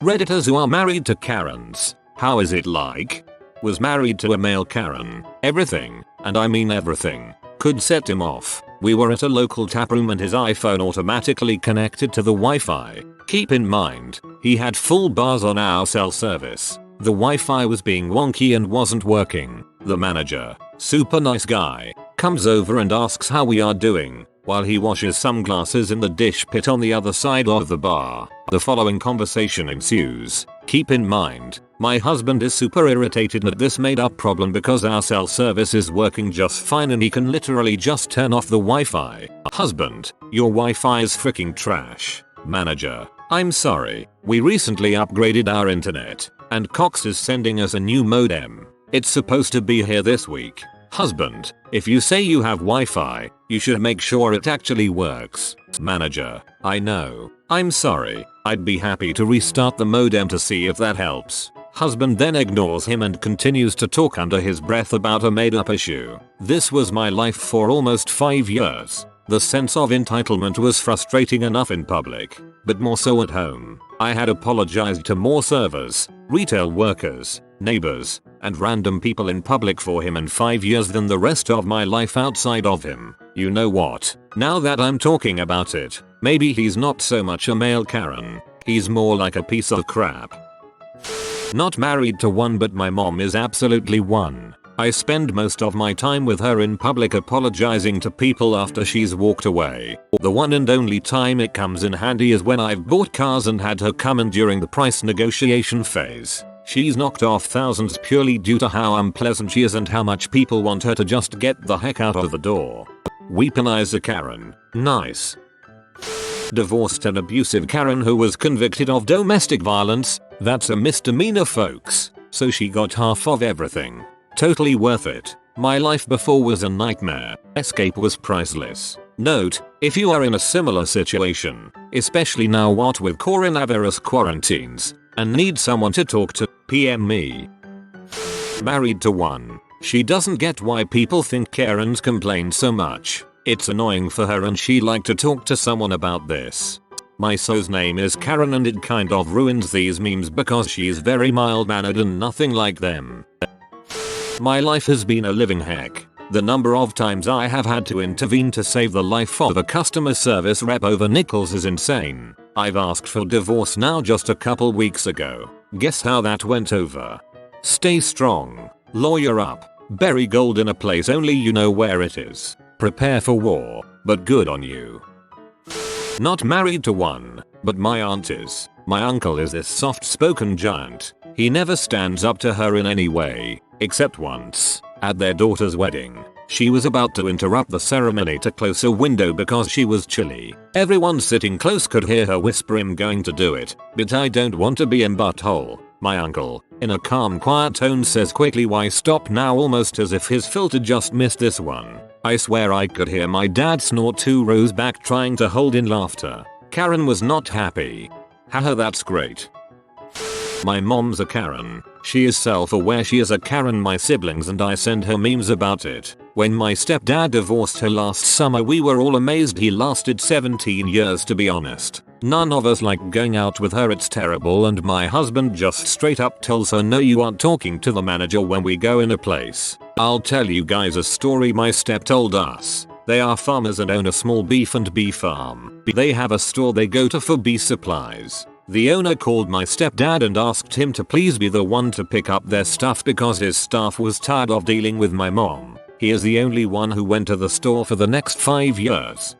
Redditors who are married to Karens. How is it like? Was married to a male Karen. Everything, and I mean everything, could set him off. We were at a local taproom and his iPhone automatically connected to the Wi-Fi. Keep in mind, he had full bars on our cell service. The Wi-Fi was being wonky and wasn't working. The manager, super nice guy, comes over and asks how we are doing, while he washes some glasses in the dish pit on the other side of the bar. The following conversation ensues. Keep in mind, my husband is super irritated at this made up problem because our cell service is working just fine and he can literally just turn off the Wi-Fi. Husband, your Wi-Fi is freaking trash. Manager, I'm sorry, we recently upgraded our internet, and Cox is sending us a new modem. It's supposed to be here this week. Husband, if you say you have Wi-Fi, you should make sure it actually works. Manager, I know. I'm sorry. I'd be happy to restart the modem to see if that helps. Husband then ignores him and continues to talk under his breath about a made-up issue. This was my life for almost 5 years. The sense of entitlement was frustrating enough in public, but more so at home. I had apologized to more servers, retail workers, neighbors, and random people in public for him in 5 years than the rest of my life outside of him. You know what? Now that I'm talking about it, maybe he's not so much a male Karen. He's more like a piece of crap. Not married to one, but my mom is absolutely one. I spend most of my time with her in public apologizing to people after she's walked away. The one and only time it comes in handy is when I've bought cars and had her come in during the price negotiation phase. She's knocked off thousands purely due to how unpleasant she is and how much people want her to just get the heck out of the door. Weaponize a Karen. Nice. Divorced and abusive Karen who was convicted of domestic violence. That's a misdemeanor, folks. So she got half of everything. Totally worth it. My life before was a nightmare. Escape was priceless. Note, if you are in a similar situation, especially now what with coronavirus quarantines, and need someone to talk to, PM me. Married to one. She doesn't get why people think Karens complain so much. It's annoying for her and she'd like to talk to someone about this. My so's name is Karen and it kind of ruins these memes because she's very mild-mannered and nothing like them. My life has been a living heck. The number of times I have had to intervene to save the life of a customer service rep over nickels is insane. I've asked for divorce now just a couple weeks ago. Guess how that went over? Stay strong. Lawyer up. Bury gold in a place only you know where it is. Prepare for war, but good on you. Not married to one, but my aunt is. My uncle is this soft-spoken giant. He never stands up to her in any way, except once, at their daughter's wedding. She was about to interrupt the ceremony to close a window because she was chilly. Everyone sitting close could hear her whisper, "I'm going to do it, but I don't want to be in butthole." My uncle, in a calm quiet tone, says quickly, "Why stop now?" almost as if his filter just missed this one. I swear I could hear my dad snort 2 rows back trying to hold in laughter. Karen was not happy. Haha, that's great. My mom's a Karen. She is self-aware she is a Karen. My siblings and I send her memes about it. When my stepdad divorced her last summer, we were all amazed he lasted 17 years, to be honest. None of us like going out with her, it's terrible, and my husband just straight up tells her, "No, you aren't talking to the manager when we go in a place." I'll tell you guys a story my step told us. They are farmers and own a small beef and bee farm. They have a store they go to for bee supplies. The owner called my stepdad and asked him to please be the one to pick up their stuff because his staff was tired of dealing with my mom. He is the only one who went to the store for the next 5 years.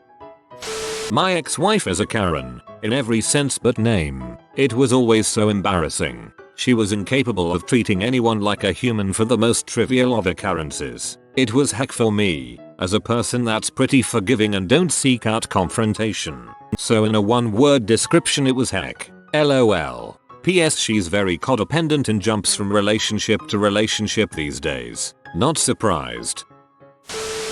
My ex-wife is a Karen, in every sense but name. It was always so embarrassing. She was incapable of treating anyone like a human for the most trivial of occurrences. It was heck for me, as a person that's pretty forgiving and don't seek out confrontation. So in a one-word description, it was heck. LOL. PS, she's very codependent and jumps from relationship to relationship these days. Not surprised.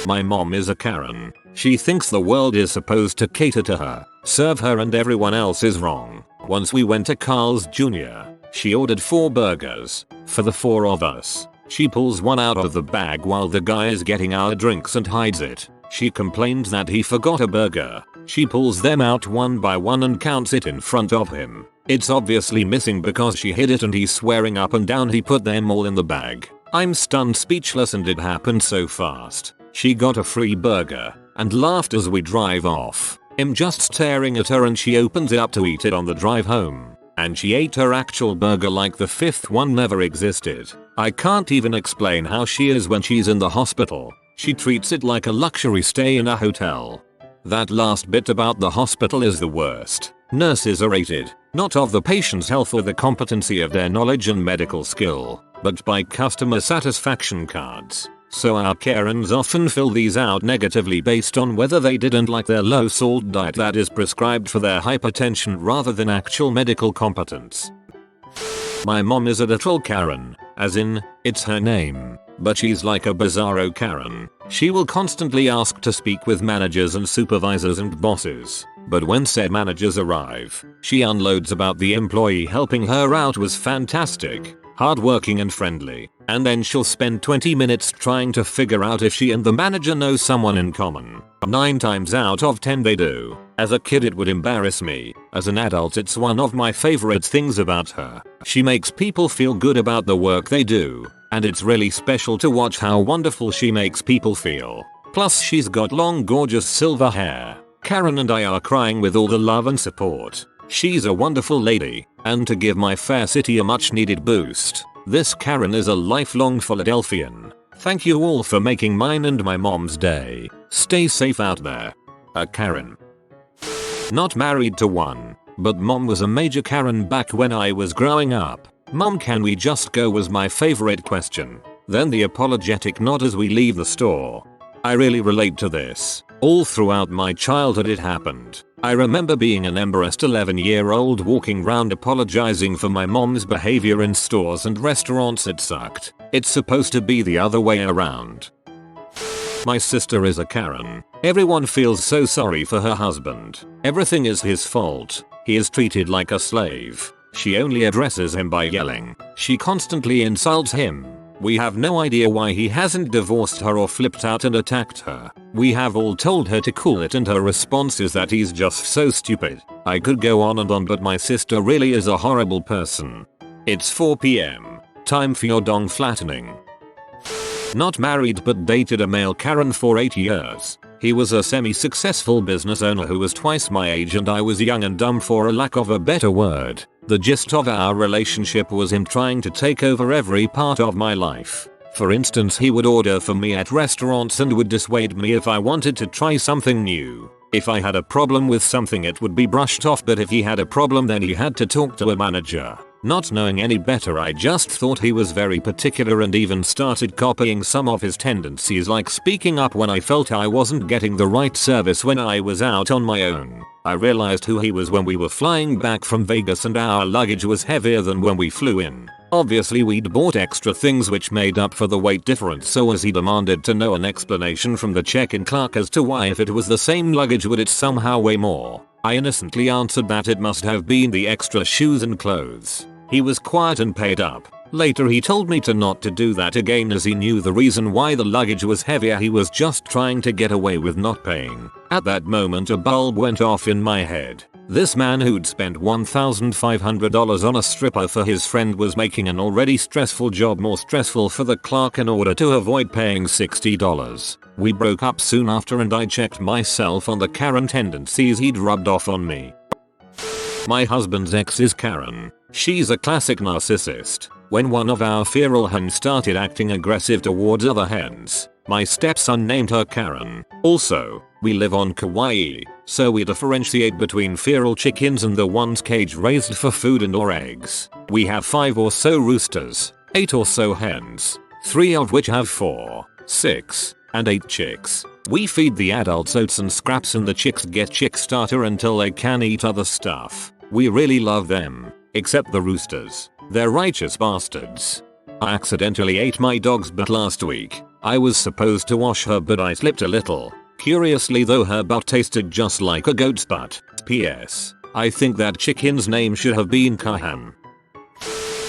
My mom is a Karen. She thinks the world is supposed to cater to her, serve her, and everyone else is wrong. Once we went to Carl's Jr. She ordered 4 burgers. For the 4 of us. She pulls one out of the bag while the guy is getting our drinks and hides it. She complains that he forgot a burger. She pulls them out one by one and counts it in front of him. It's obviously missing because she hid it and he's swearing up and down he put them all in the bag. I'm stunned speechless and it happened so fast. She got a free burger and laughed as we drive off. I'm just staring at her and she opens it up to eat it on the drive home. And she ate her actual burger like the fifth one never existed. I can't even explain how she is when she's in the hospital. She treats it like a luxury stay in a hotel. That last bit about the hospital is the worst. Nurses are rated, not of the patient's health or the competency of their knowledge and medical skill, but by customer satisfaction cards. So our Karens often fill these out negatively based on whether they didn't like their low salt diet that is prescribed for their hypertension rather than actual medical competence. My mom is a literal Karen, as in, it's her name, but she's like a Bizarro Karen. She will constantly ask to speak with managers and supervisors and bosses, but when said managers arrive, she unloads about the employee helping her out was fantastic, hardworking and friendly, and then she'll spend 20 minutes trying to figure out if she and the manager know someone in common. 9 times out of 10 they do. As a kid it would embarrass me. As an adult it's one of my favorite things about her. She makes people feel good about the work they do, and it's really special to watch how wonderful she makes people feel. Plus she's got long gorgeous silver hair. Karen and I are crying with all the love and support. She's a wonderful lady, and to give my fair city a much needed boost, this Karen is a lifelong Philadelphian. Thank you all for making mine and my mom's day. Stay safe out there. A Karen. Not married to one, but mom was a major Karen back when I was growing up. Mom, can we just go was my favorite question. Then the apologetic nod as we leave the store. I really relate to this. All throughout my childhood it happened. I remember being an embarrassed 11-year-old walking round apologizing for my mom's behavior in stores and restaurants. It sucked. It's supposed to be the other way around. My sister is a Karen. Everyone feels so sorry for her husband. Everything is his fault. He is treated like a slave. She only addresses him by yelling. She constantly insults him. We have no idea why he hasn't divorced her or flipped out and attacked her. We have all told her to cool it and her response is that he's just so stupid. I could go on and on, but my sister really is a horrible person. It's 4 PM. Time for your dong flattening. Not married but dated a male Karen for 8 years. He was a semi-successful business owner who was twice my age and I was young and dumb for a lack of a better word. The gist of our relationship was him trying to take over every part of my life. For instance, he would order for me at restaurants and would dissuade me if I wanted to try something new. If I had a problem with something it would be brushed off, but if he had a problem then he had to talk to a manager. Not knowing any better, I just thought he was very particular and even started copying some of his tendencies, like speaking up when I felt I wasn't getting the right service when I was out on my own. I realized who he was when we were flying back from Vegas and our luggage was heavier than when we flew in. Obviously we'd bought extra things which made up for the weight difference, so as he demanded to know an explanation from the check-in clerk as to why if it was the same luggage would it somehow weigh more. I innocently answered that it must have been the extra shoes and clothes. He was quiet and paid up. Later he told me to not to do that again as he knew the reason why the luggage was heavier. He was just trying to get away with not paying. At that moment a bulb went off in my head. This man who'd spent $1,500 on a stripper for his friend was making an already stressful job more stressful for the clerk in order to avoid paying $60. We broke up soon after and I checked myself on the Karen tendencies he'd rubbed off on me. My husband's ex is Karen. She's a classic narcissist. When one of our feral hens started acting aggressive towards other hens, my stepson named her Karen. Also, we live on Kauai, so we differentiate between feral chickens and the ones cage raised for food and or eggs. We have 5 or so roosters, 8 or so hens, 3 of which have 4, 6, and 8 chicks. We feed the adults oats and scraps and the chicks get chick starter until they can eat other stuff. We really love them, except the roosters. They're righteous bastards. I accidentally ate my dog's butt last week. I was supposed to wash her but I slipped a little. Curiously though, her butt tasted just like a goat's butt. P.S. I think that chicken's name should have been Kahan.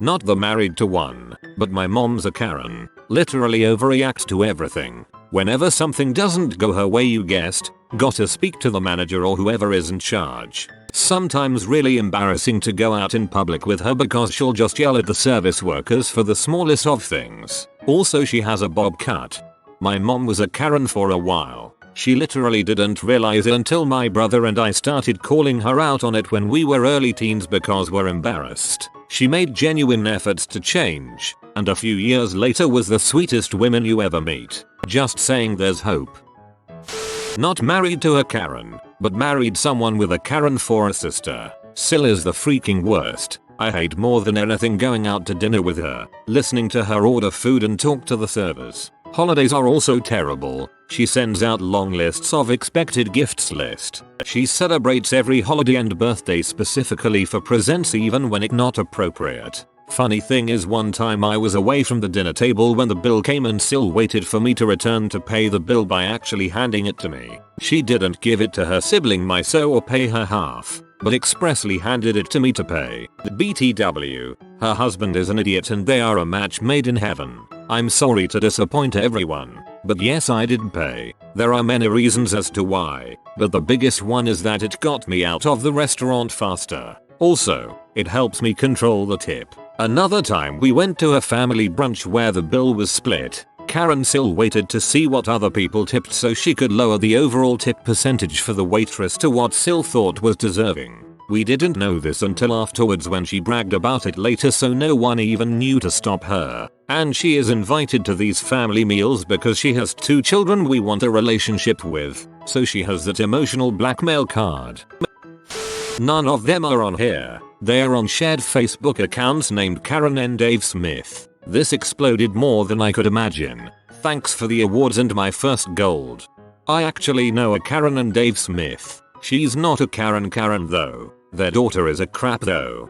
Not the married to one, but my mom's a Karen. Literally overreacts to everything. Whenever something doesn't go her way, you guessed, gotta speak to the manager or whoever is in charge. Sometimes really embarrassing to go out in public with her because she'll just yell at the service workers for the smallest of things. Also, she has a bob cut. My mom was a Karen for a while. She literally didn't realize it until my brother and I started calling her out on it when we were early teens because we're embarrassed. She made genuine efforts to change, and a few years later was the sweetest woman you ever meet. Just saying, there's hope. Not married to a Karen, but married someone with a Karen for a sister. Sil is the freaking worst. I hate more than anything going out to dinner with her, listening to her order food and talk to the servers. Holidays are also terrible. She sends out long lists of expected gifts list. She celebrates every holiday and birthday specifically for presents even when it's not appropriate. Funny thing is, one time I was away from the dinner table when the bill came and Sil waited for me to return to pay the bill by actually handing it to me. She didn't give it to her sibling Miso or pay her half, but expressly handed it to me to pay. BTW, her husband is an idiot and they are a match made in heaven. I'm sorry to disappoint everyone, but yes, I did pay. There are many reasons as to why, but the biggest one is that it got me out of the restaurant faster. Also, it helps me control the tip. Another time we went to a family brunch where the bill was split. Karen Sil waited to see what other people tipped so she could lower the overall tip percentage for the waitress to what Sil thought was deserving. We didn't know this until afterwards when she bragged about it later, so no one even knew to stop her. And she is invited to these family meals because she has 2 children we want a relationship with, so she has that emotional blackmail card. None of them are on here. They are on shared Facebook accounts named Karen and Dave Smith. This exploded more than I could imagine. Thanks for the awards and my first gold. I actually know a Karen and Dave Smith. She's not a Karen though. Their daughter is a crap though.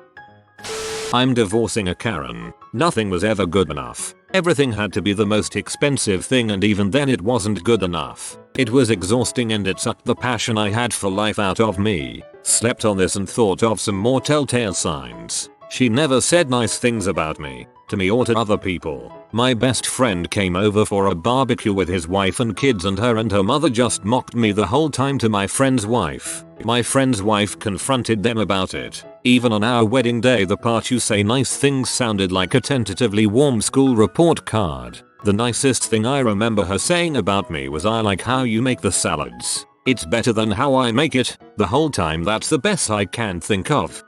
I'm divorcing a Karen. Nothing was ever good enough. Everything had to be the most expensive thing, and even then it wasn't good enough. It was exhausting and it sucked the passion I had for life out of me. Slept on this and thought of some more telltale signs. She never said nice things about me, to me or to other people. My best friend came over for a barbecue with his wife and kids, and her mother just mocked me the whole time to my friend's wife. My friend's wife confronted them about it. Even on our wedding day, the part you say nice things sounded like a tentatively warm school report card. The nicest thing I remember her saying about me was, "I like how you make the salads. It's better than how I make it." The whole time that's the best I can think of.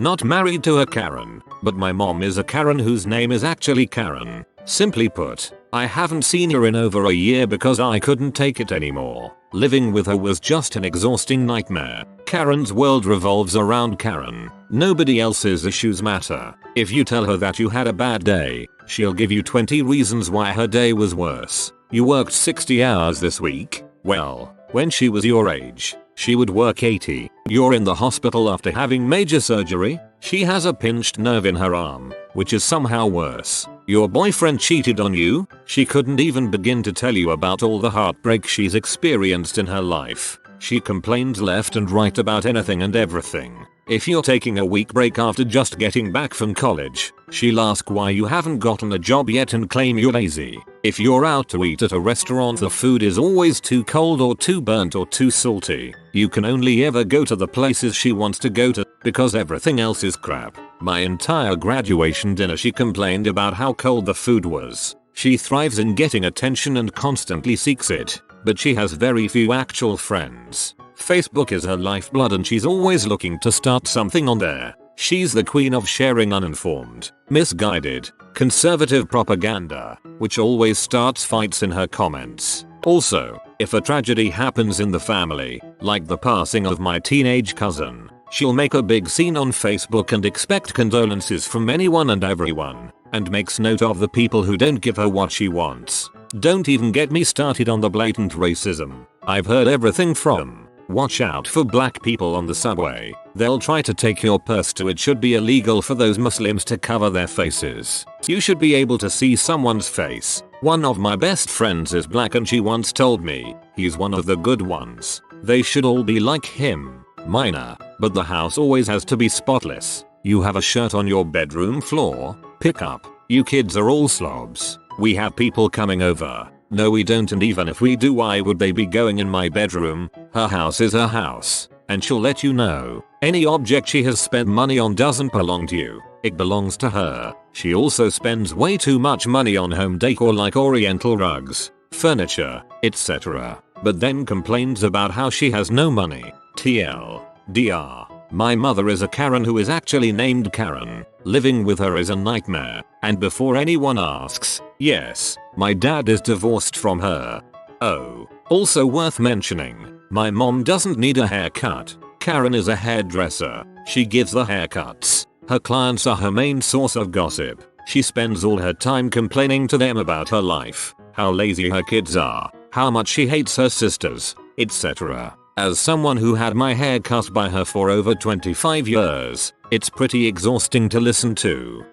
Not married to a Karen, but my mom is a Karen whose name is actually Karen. Simply put, I haven't seen her in over a year because I couldn't take it anymore. Living with her was just an exhausting nightmare. Karen's world revolves around Karen. Nobody else's issues matter. If you tell her that you had a bad day, she'll give you 20 reasons why her day was worse. You worked 60 hours this week? Well, when she was your age, she would work 80. You're in the hospital after having major surgery? She has a pinched nerve in her arm, which is somehow worse. Your boyfriend cheated on you? She couldn't even begin to tell you about all the heartbreak she's experienced in her life. She complains left and right about anything and everything. If you're taking a week break after just getting back from college, she'll ask why you haven't gotten a job yet and claim you're lazy. If you're out to eat at a restaurant, the food is always too cold or too burnt or too salty. You can only ever go to the places she wants to go to because everything else is crap. My entire graduation dinner she complained about how cold the food was. She thrives in getting attention and constantly seeks it, but she has very few actual friends. Facebook is her lifeblood and she's always looking to start something on there. She's the queen of sharing uninformed, misguided, conservative propaganda, which always starts fights in her comments. Also, if a tragedy happens in the family, like the passing of my teenage cousin, she'll make a big scene on Facebook and expect condolences from anyone and everyone, and makes note of the people who don't give her what she wants. Don't even get me started on the blatant racism. I've heard everything from, "Watch out for black people on the subway. They'll try to take your purse," to "It should be illegal for those Muslims to cover their faces. You should be able to see someone's face." One of my best friends is black and she once told me, "He's one of the good ones. They should all be like him." Minor, but the house always has to be spotless. You have a shirt on your bedroom floor? Pick up. You kids are all slobs. We have people coming over. No we don't, and even if we do, why would they be going in my bedroom? Her house is her house. and she'll let you know. Any object she has spent money on doesn't belong to you. It belongs to her. She also spends way too much money on home decor like oriental rugs, furniture, etc. But then complains about how she has no money. TLDR. My mother is a Karen who is actually named Karen. Living with her is a nightmare. And before anyone asks, yes, my dad is divorced from her. Oh, also worth mentioning, my mom doesn't need a haircut. Karen is a hairdresser. She gives the haircuts. Her clients are her main source of gossip. She spends all her time complaining to them about her life, how lazy her kids are, how much she hates her sisters, etc. As someone who had my hair cut by her for over 25 years, it's pretty exhausting to listen to.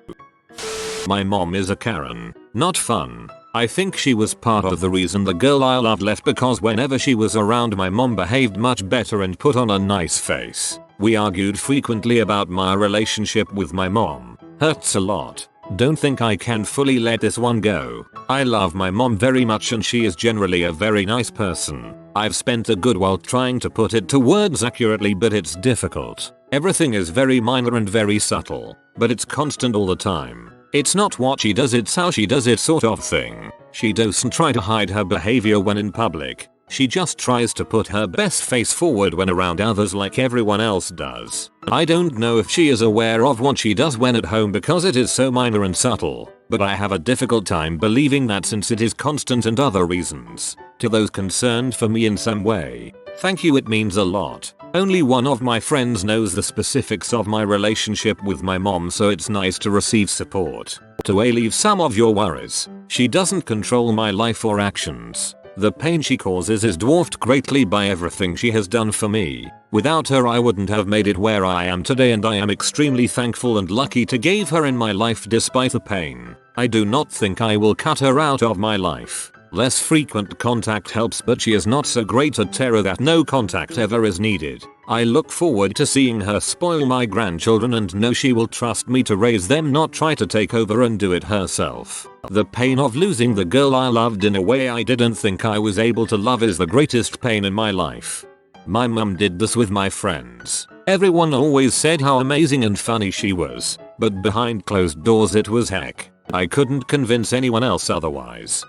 My mom is a Karen. Not fun. I think she was part of the reason the girl I loved left, because whenever she was around my mom behaved much better and put on a nice face. We argued frequently about my relationship with my mom. Hurts a lot. Don't think I can fully let this one go. I love my mom very much and she is generally a very nice person. I've spent a good while trying to put it to words accurately, but it's difficult. Everything is very minor and very subtle, but it's constant all the time. It's not what she does, it's how she does it sort of thing. She doesn't try to hide her behavior when in public. She just tries to put her best face forward when around others like everyone else does. I don't know if she is aware of what she does when at home because it is so minor and subtle, but I have a difficult time believing that since it is constant and other reasons. To those concerned for me in some way, thank you, it means a lot. Only one of my friends knows the specifics of my relationship with my mom, so it's nice to receive support. To alleviate some of your worries, she doesn't control my life or actions. The pain she causes is dwarfed greatly by everything she has done for me. Without her I wouldn't have made it where I am today, and I am extremely thankful and lucky to give her in my life despite the pain. I do not think I will cut her out of my life. Less frequent contact helps, but she is not so great at terror that no contact ever is needed. I look forward to seeing her spoil my grandchildren and know she will trust me to raise them, not try to take over and do it herself. The pain of losing the girl I loved in a way I didn't think I was able to love is the greatest pain in my life. My mum did this with my friends. Everyone always said how amazing and funny she was, but behind closed doors it was heck. I couldn't convince anyone else otherwise.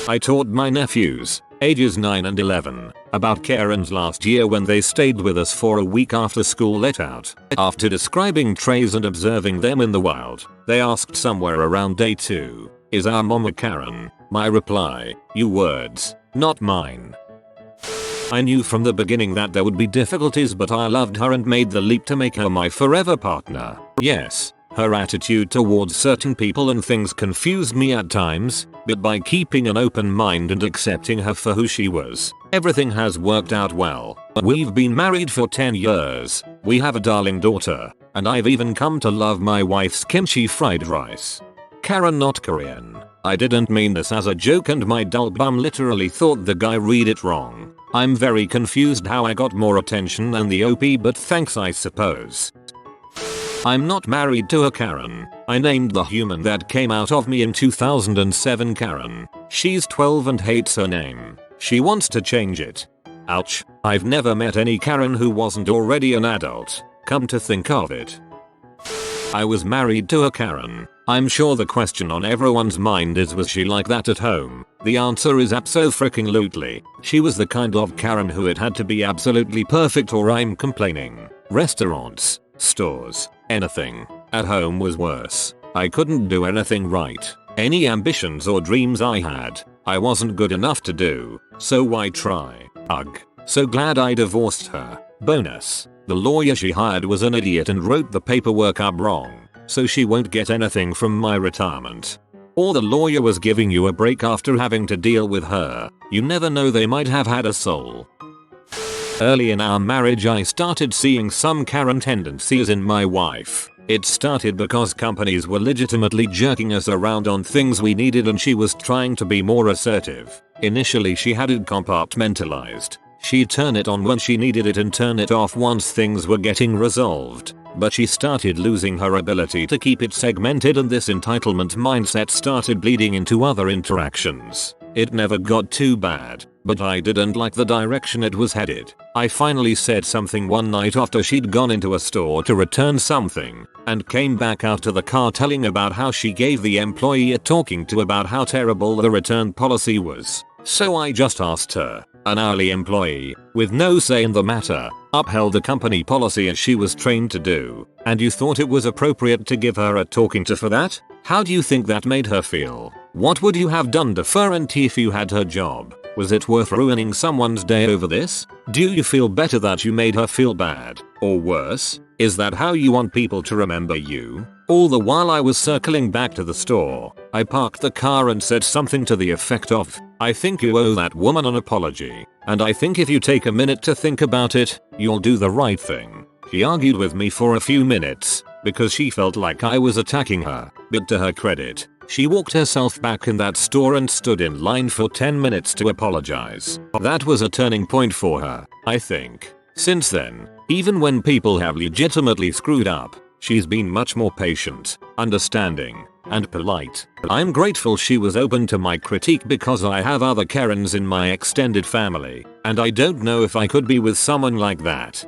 I taught my nephews, ages 9 and 11, about Karens last year when they stayed with us for a week after school let out. After describing trays and observing them in the wild, they asked somewhere around day 2, "Is our mom a Karen?" My reply, "You words, not mine." I knew from the beginning that there would be difficulties, but I loved her and made the leap to make her my forever partner. Yes, her attitude towards certain people and things confused me at times, but by keeping an open mind and accepting her for who she was, everything has worked out well. We've been married for 10 years, we have a darling daughter, and I've even come to love my wife's kimchi fried rice. Karen, not Korean. I didn't mean this as a joke and my dull bum literally thought the guy read it wrong. I'm very confused how I got more attention than the OP, but thanks I suppose. I'm not married to a Karen. I named the human that came out of me in 2007 Karen. She's 12 and hates her name. She wants to change it. Ouch. I've never met any Karen who wasn't already an adult. Come to think of it. I was married to a Karen. I'm sure the question on everyone's mind is, was she like that at home? The answer is abso-freaking-lutely. She was the kind of Karen who it had to be absolutely perfect or I'm complaining. Restaurants, stores, anything. At home was worse. I couldn't do anything right. Any ambitions or dreams I had, I wasn't good enough to do. So why try? Ugh. So glad I divorced her. Bonus. The lawyer she hired was an idiot and wrote the paperwork up wrong, so she won't get anything from my retirement. Or the lawyer was giving you a break after having to deal with her. You never know, they might have had a soul. Early in our marriage I started seeing some Karen tendencies in my wife. It started because companies were legitimately jerking us around on things we needed and she was trying to be more assertive. Initially she had it compartmentalized. She'd turn it on when she needed it and turn it off once things were getting resolved. But she started losing her ability to keep it segmented, and this entitlement mindset started bleeding into other interactions. It never got too bad, but I didn't like the direction it was headed. I finally said something one night after she'd gone into a store to return something and came back out to the car telling about how she gave the employee a talking to about how terrible the return policy was. So I just asked her, an hourly employee, with no say in the matter, upheld the company policy as she was trained to do, and you thought it was appropriate to give her a talking to for that? How do you think that made her feel? What would you have done differently if you had her job? Was it worth ruining someone's day over this? Do you feel better that you made her feel bad? Or worse, is that how you want people to remember you? All the while I was circling back to the store, I parked the car and said something to the effect of, I think you owe that woman an apology, and I think if you take a minute to think about it, you'll do the right thing. She argued with me for a few minutes, because she felt like I was attacking her, but to her credit, she walked herself back in that store and stood in line for 10 minutes to apologize. That was a turning point for her, I think. Since then, even when people have legitimately screwed up, she's been much more patient, understanding, and polite. I'm grateful she was open to my critique because I have other Karens in my extended family, and I don't know if I could be with someone like that.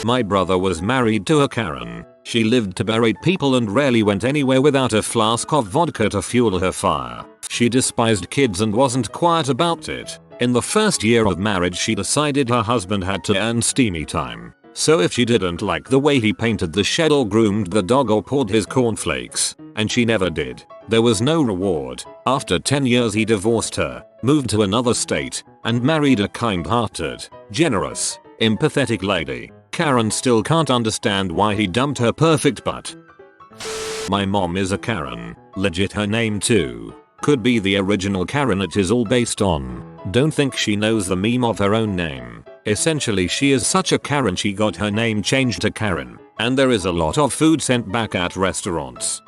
My brother was married to a Karen. She lived to berate people and rarely went anywhere without a flask of vodka to fuel her fire. She despised kids and wasn't quiet about it. In the first year of marriage she decided her husband had to earn steamy time. So if she didn't like the way he painted the shed or groomed the dog or poured his cornflakes, and she never did, there was no reward. After 10 years he divorced her, moved to another state, and married a kind-hearted, generous, empathetic lady. Karen still can't understand why he dumped her perfect butt. My mom is a Karen, legit her name too. Could be the original Karen it is all based on. Don't think she knows the meme of her own name. Essentially she is such a Karen she got her name changed to Karen, and there is a lot of food sent back at restaurants.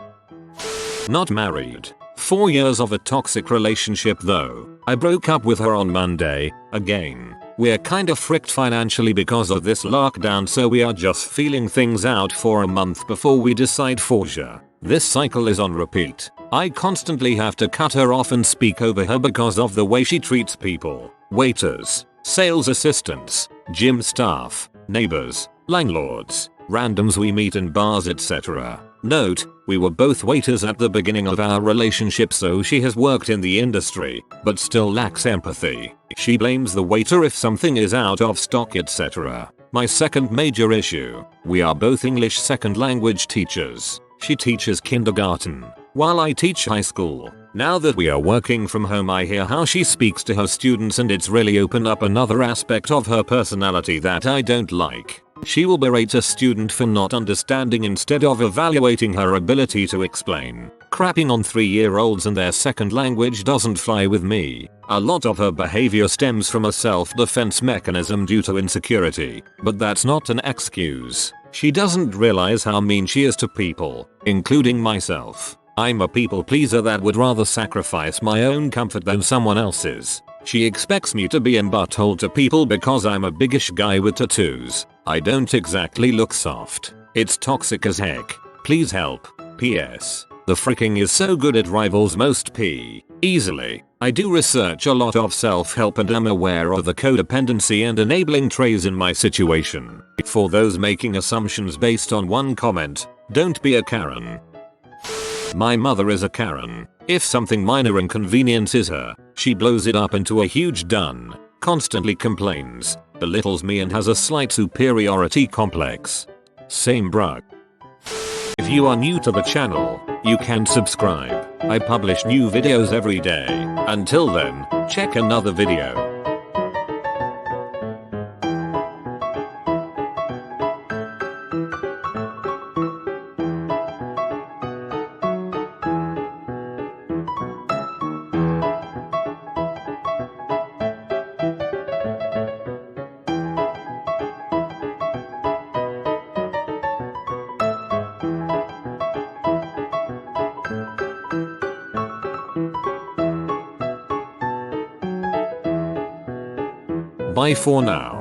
Not married. 4 years of a toxic relationship though. I broke up with her on Monday, again. We're kinda fricked financially because of this lockdown, so we are just feeling things out for a month before we decide for sure. This cycle is on repeat. I constantly have to cut her off and speak over her because of the way she treats people. Waiters, sales assistants, gym staff, neighbors, landlords, randoms we meet in bars, etc. Note, we were both waiters at the beginning of our relationship, so she has worked in the industry, but still lacks empathy. She blames the waiter if something is out of stock, etc. My second major issue, we are both English second language teachers. She teaches kindergarten, while I teach high school. Now that we are working from home I hear how she speaks to her students, and it's really opened up another aspect of her personality that I don't like. She will berate a student for not understanding instead of evaluating her ability to explain. Crapping on 3-year-olds and their second language doesn't fly with me. A lot of her behavior stems from a self-defense mechanism due to insecurity, but that's not an excuse. She doesn't realize how mean she is to people, including myself. I'm a people pleaser that would rather sacrifice my own comfort than someone else's. She expects me to be in butthole to people because I'm a biggish guy with tattoos. I don't exactly look soft. It's toxic as heck. Please help. P.S. The fricking is so good it rivals most easily. I do research a lot of self-help and am aware of the codependency and enabling traits in my situation. For those making assumptions based on one comment, don't be a Karen. My mother is a Karen. If something minor inconveniences her, she blows it up into a huge done, constantly complains, belittles me and has a slight superiority complex. Same bruh. If you are new to the channel, you can subscribe. I publish new videos every day. Until then, check another video. Bye for now.